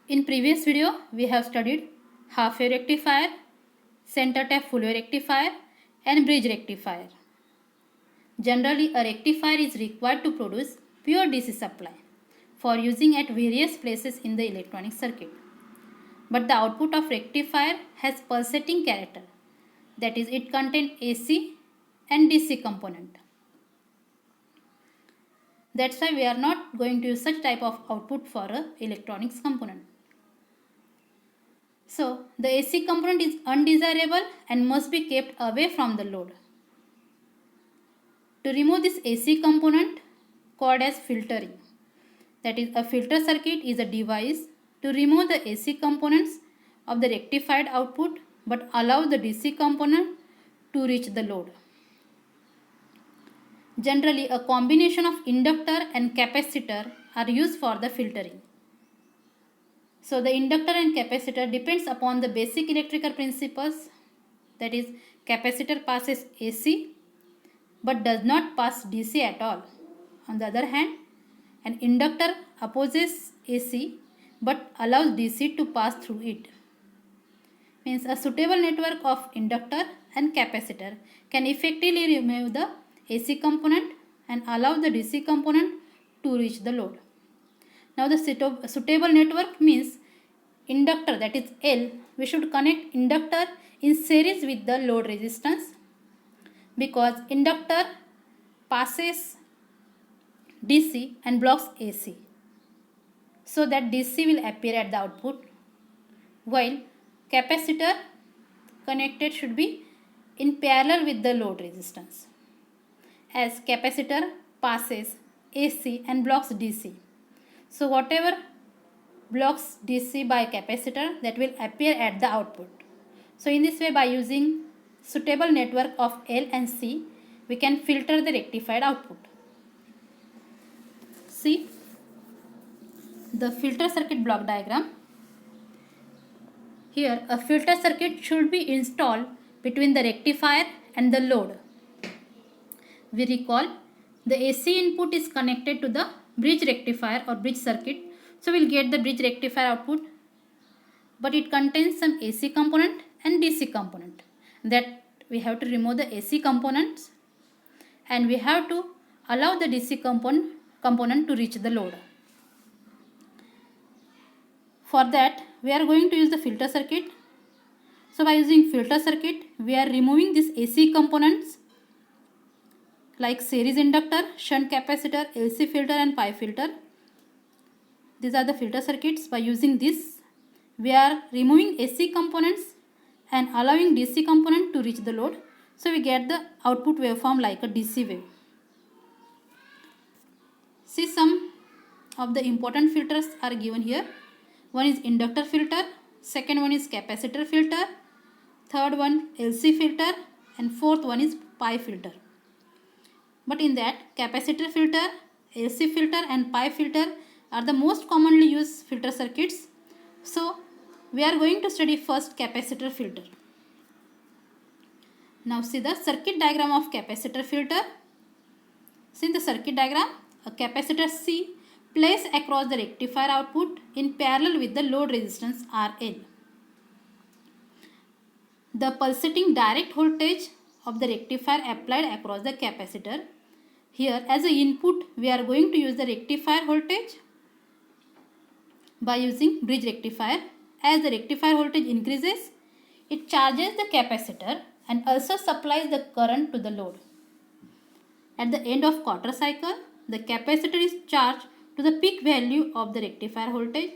In previous video, we have studied half wave rectifier, center tap full wave rectifier and bridge rectifier. Generally, a rectifier is required to produce pure DC supply for using at various places in the electronic circuit. But the output of rectifier has pulsating character, that is, it contains AC and DC component. That's why we are not going to use such type of output for a electronics component. So, the AC component is undesirable and must be kept away from the load. To remove this AC component called as filtering, that is, a filter circuit is a device to remove the AC components of the rectified output but allow the DC component to reach the load. Generally, a combination of inductor and capacitor are used for the filtering. So, the inductor and capacitor depends upon the basic electrical principles, that is, capacitor passes AC but does not pass DC at all. On the other hand, an inductor opposes AC but allows DC to pass through it. Means a suitable network of inductor and capacitor can effectively remove the AC component and allow the DC component to reach the load. Now the suitable network means inductor, that is L, we should connect inductor in series with the load resistance, because inductor passes DC and blocks AC, so that DC will appear at the output, while capacitor connected should be in parallel with the load resistance, as capacitor passes AC and blocks DC. So whatever blocks DC by capacitor, that will appear at the output. So in this way, by using suitable network of L and C, we can filter the rectified output. See the filter circuit block diagram. Here a filter circuit should be installed between the rectifier and the load. We recall the AC input is connected to the bridge rectifier or bridge circuit. So we'll get the bridge rectifier output, but it contains some AC component and DC component. That we have to remove the AC components and we have to allow the DC component to reach the load. For that, we are going to use the filter circuit. So by using filter circuit, we are removing these AC components like series inductor, shunt capacitor, LC filter and pi filter. These are the filter circuits. By using this, we are removing AC components and allowing DC component to reach the load. So we get the output waveform like a DC wave. See, some of the important filters are given here. One is inductor filter, second one is capacitor filter, third one LC filter and fourth one is pi filter. But in that, capacitor filter, LC filter and pi filter are the most commonly used filter circuits. So we are going to study first capacitor filter. Now see the circuit diagram of capacitor filter. See the circuit diagram, a capacitor C placed across the rectifier output in parallel with the load resistance RL. The pulsating direct voltage of the rectifier applied across the capacitor. Here as an input, we are going to use the rectifier voltage by using bridge rectifier. As the rectifier voltage increases, it charges the capacitor and also supplies the current to the load. At the end of quarter cycle, the capacitor is charged to the peak value of the rectifier voltage.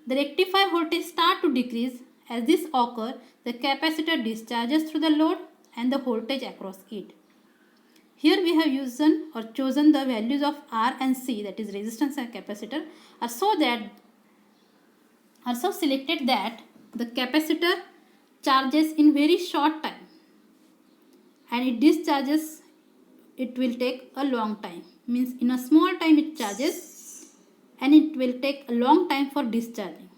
The rectifier voltage starts to decrease. As this occurs, the capacitor discharges through the load and the voltage across it. Here we have chosen the values of R and C, that is resistance and capacitor, are so selected that the capacitor charges in very short time and it discharges, it will take a long time. Means in a small time it charges and it will take a long time for discharging.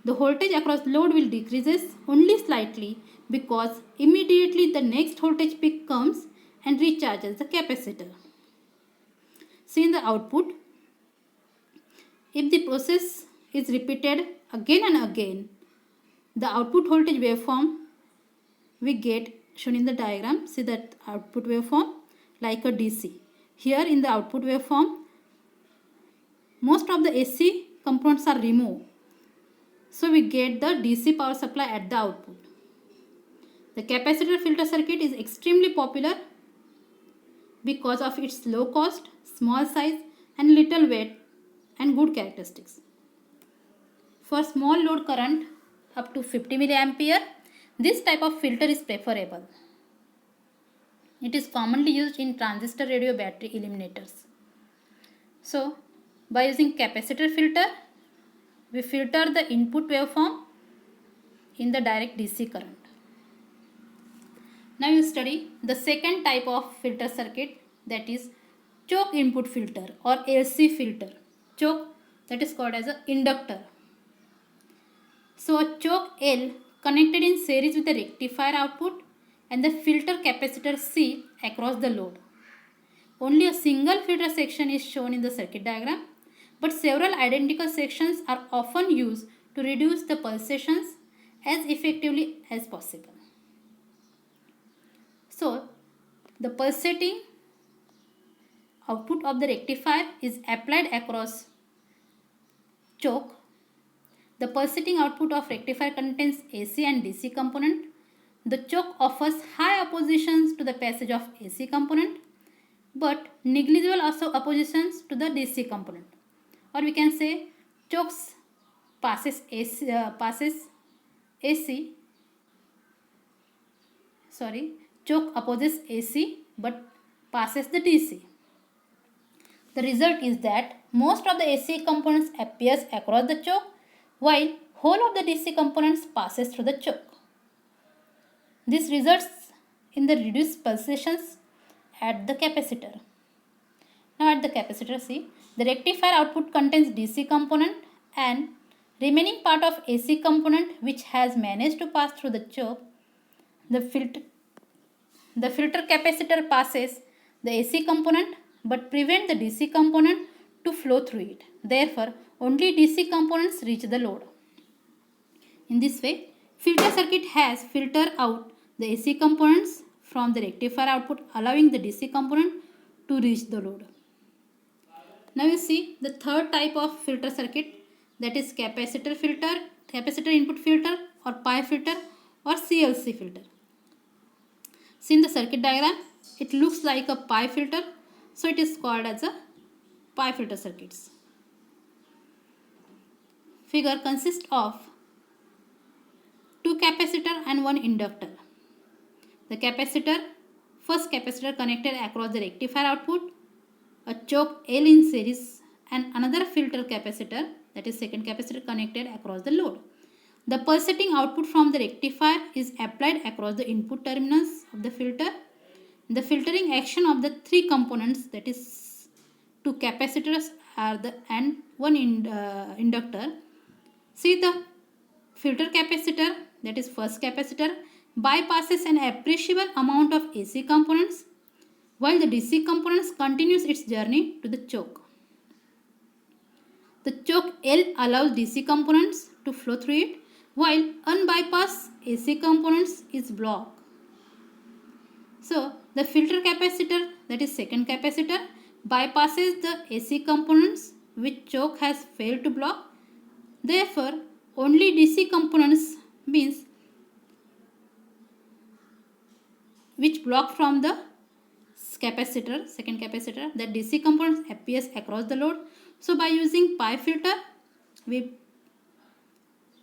The voltage across load will decreases only slightly because immediately the next voltage peak comes and recharges the capacitor. See in the output, if the process is repeated again and again, the output voltage waveform we get shown in the diagram. See that output waveform like a DC. Here in the output waveform, most of the AC components are removed. So we get the DC power supply at the output. The capacitor filter circuit is extremely popular because of its low cost, small size and little weight and good characteristics. For small load current up to 50 mA, this type of filter is preferable. It is commonly used in transistor radio battery eliminators. So, by using capacitor filter, we filter the input waveform in the direct DC current. Now you study the second type of filter circuit, that is choke input filter or LC filter. Choke, that is called as an inductor. So a choke L connected in series with the rectifier output and the filter capacitor C across the load. Only a single filter section is shown in the circuit diagram, but several identical sections are often used to reduce the pulsations as effectively as possible. So, the pulsating output of the rectifier is applied across choke. The pulsating output of rectifier contains AC and DC component. The choke offers high oppositions to the passage of AC component, but negligible also oppositions to the DC component. Or we can say chokes passes AC, choke opposes AC but passes the DC. The result is that most of the AC components appears across the choke while whole of the DC components passes through the choke. This results in the reduced pulsations at the capacitor. Now at the capacitor, see, the rectifier output contains DC component and remaining part of AC component which has managed to pass through the choke. The filter capacitor passes the AC component but prevent the DC component to flow through it. Therefore, only DC components reach the load. In this way, filter circuit has filtered out the AC components from the rectifier output, allowing the DC component to reach the load. Now you see the third type of filter circuit, that is capacitor filter, capacitor input filter or pi filter or CLC filter. See in the circuit diagram, it looks like a pi filter, so it is called as a pi filter circuits. Figure consists of two capacitor and one inductor. The first capacitor connected across the rectifier output, a choke L in series and another filter capacitor, that is second capacitor, connected across the load. The pulsating output from the rectifier is applied across the input terminals of the filter. The filtering action of the three components, that is two capacitors and one inductor. See the filter capacitor, that is first capacitor, bypasses an appreciable amount of AC components while the DC components continues its journey to the choke. The choke L allows DC components to flow through it while unbypassed AC components is blocked. So the filter capacitor, that is second capacitor, bypasses the AC components which choke has failed to block. Therefore, only DC components, means which block from the capacitor, second capacitor, that DC components appears across the load. So by using pi filter, we